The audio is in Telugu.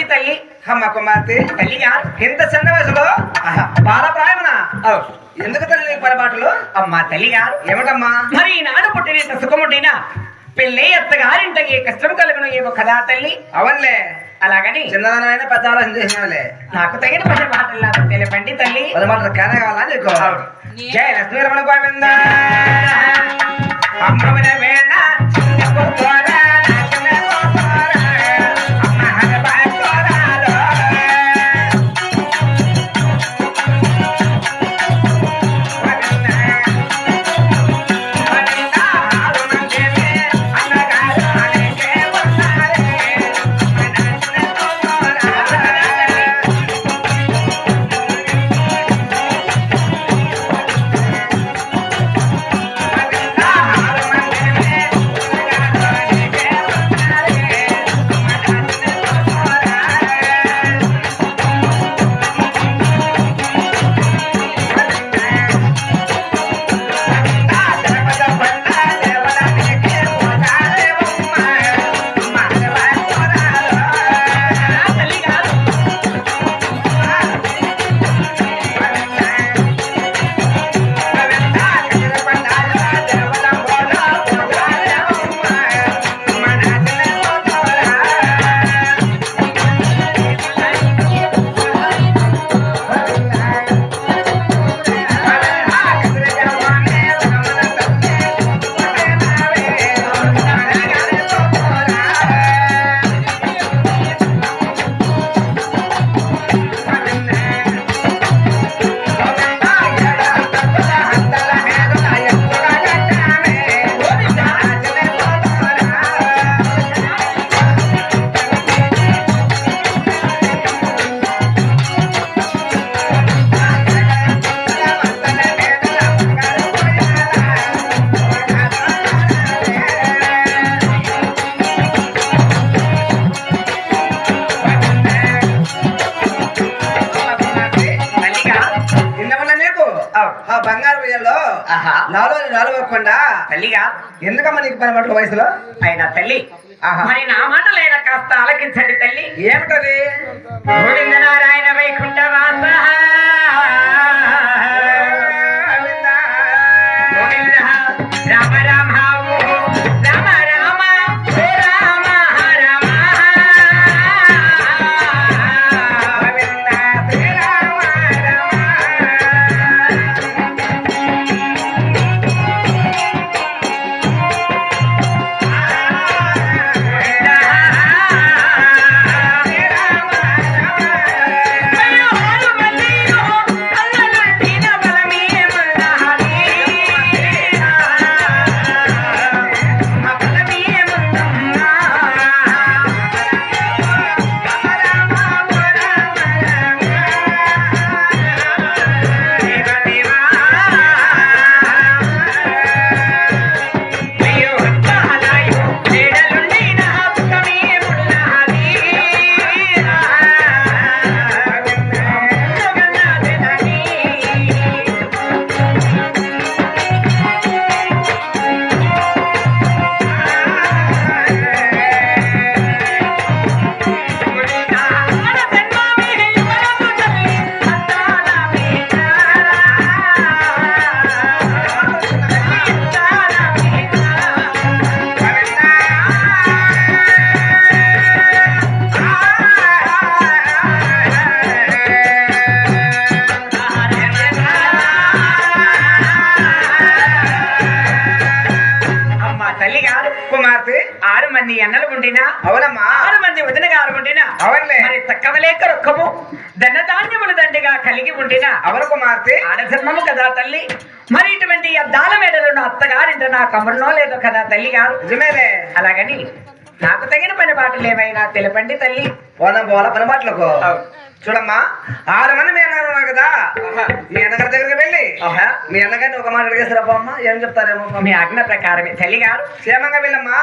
తెలపండి తల్లి. అమ్మ కుమార్తె తల్లి గారు ఇంత చిన్న వయసులో బాలప్రాయమన ఎందుకు తల్లి నీకు పొరపాటులు? అమ్మా తల్లి గారు ఏమిటమ్మా? మరి ఈనాడు పుట్టినంత సుఖముండినా పెళ్ళి అత్తగారింటకి కష్టం కలుగును ఏమో కదా తల్లి. అవన్లే అలాగని చిన్నదానమైన పెద్ద ఆలోచన చేసినలే. నాకు తగిన పని మాటలు తెలపండి తల్లి. పది మాటలు కానే కావాలా నీకు? జయ లక్ష్మీ రమణ గోవింద. అమ్మవిన వేళ బంగారు బియ్యంలో నాలుగకుండా తల్లిగా ఎందుకమ్మా నీకు పని మాటల వయసులో అయినా తల్లి మరి నా మాటలైనా కాస్త ఆలకించండి తల్లి. ఏమిటది? గోవింద నారాయణ వైకుంఠ వాస గోవింద రామ రామ రామ రామ రామ రామ కుమార్తె 6 మంది అన్నలు ఉండినా అవునమ్మా 6 మంది వదిన గారు ఉండినా అవునులే మరి తక్కవలేక రొక్కము ధనధాన్యములు దండిగా కలిగి ఉండినా అవరు కుమార్తె ఆడధర్మము కదా తల్లి. మరి ఇటువంటి అద్దాల మేడలను అత్తగారింట నా కమరునో లేదో కదా తల్లి గారు. నిజమేలే. అలాగని నాకు తగిన పని బాటలు ఏమైనా తెలపండి తల్లి. పోదాం పోవాల పని బాటలకు. చూడమ్మా 6 మంది మీ అన్నగారు ఉన్నారు కదా, మీ అన్నగారి దగ్గరికి వెళ్ళి మీ అన్నగారిని ఒక మాట అడిగేస్తారా అమ్మ? ఏం చెప్తారేమో? మీ ఆజ్ఞ ప్రకారమే తల్లి గారు. క్షేమంగా వెళ్ళమ్మా.